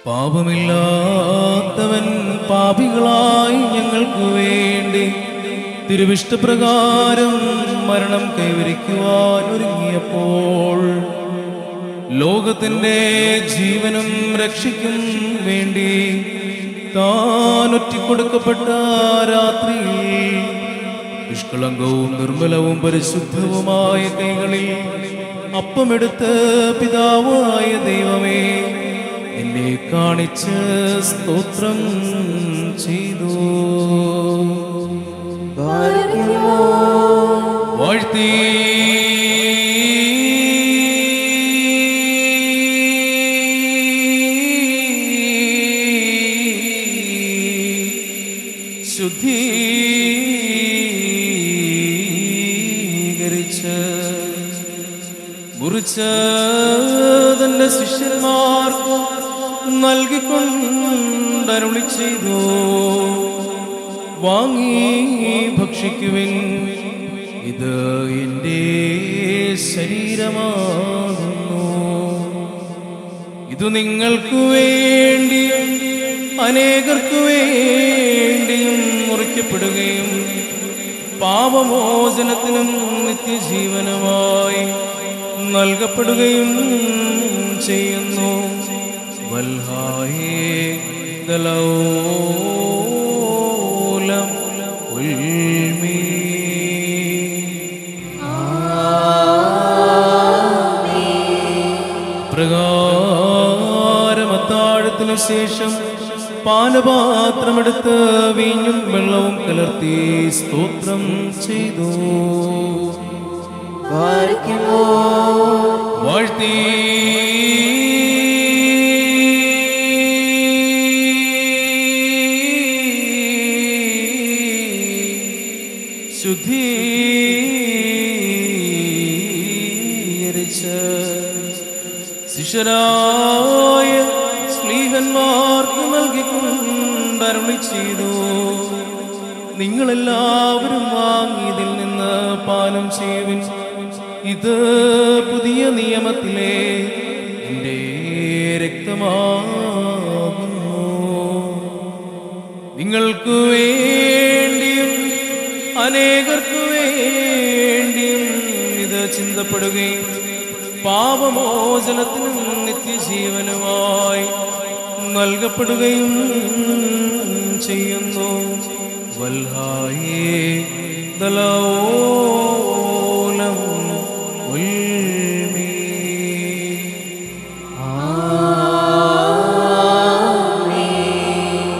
പാപമില്ലാത്തവൻ പാപികളായി ഞങ്ങൾക്ക് വേണ്ടി തിരുവിഷ്ടപ്രകാരം മരണം കൈവരിക്കുവാൻ ഒരുങ്ങിയപ്പോൾ ലോകത്തിന്റെ ജീവനും രക്ഷയ്ക്കും വേണ്ടി താൻ ഒറ്റിക്കൊടുക്കപ്പെട്ട രാത്രിയിൽ നിഷ്കളങ്കവും നിർമ്മലവും പരിശുദ്ധവുമായ കൈകളിൽ അപ്പമെടുത്ത് പിതാവായ ദൈവമേ എന്നെ കാണിച്ച് സ്തോത്രം ചെയ്തു. വാഴ്ത്തി ശുദ്ധീകരിച്ച് മുറിച്ച് തന്റെ ശിഷ്യന്മാർക്ക് നൽകിക്കൊണ്ടരുളി ചെയ്തു. വാങ്ങി ഭക്ഷിക്കുവിൻ, ഇത് എൻ്റെ ശരീരമാകുന്നു. ഇത് നിങ്ങൾക്ക് വേണ്ടി അനേകർക്കു വേണ്ടിയും മുറിക്കപ്പെടുകയും പാപമോചനത്തിനും നിത്യജീവനുമായി നൽകപ്പെടുകയും ചെയ്യുന്നു. വൽഹായേ ദലൗലം ഉൽമീ. പ്രകാരമത്താഴത്തിനു ശേഷം പാനപാത്രമെടുത്ത് വീഞ്ഞും വെള്ളവും കലർത്തി സ്തോത്രം ചെയ്തു. വാഴ്ത്തി ശുദ്ധീകരിച്ച് ശിഷ്യരായ സ്ലീഹന്മാർക്ക് നൽകിക്കൊണ്ടരുളി ചെയ്തു. നിങ്ങളെല്ലാവരും വാങ്ങി ഇതിൽ നിന്ന് പാനം ചെയ്യുവിൻ. ഇത് പുതിയ നിയമത്തിലെ എൻ്റെ രക്തമാകുന്നു. നിങ്ങൾക്ക് വേണ്ടിയും അനേകർക്കു വേണ്ടിയും ഇത് ചിന്തപ്പെടുകയും പാപമോചനത്തിനും നിത്യജീവനുമായി നൽകപ്പെടുകയും ചെയ്യുന്നു. വൽഹായേ ദലൗലം ഉൽ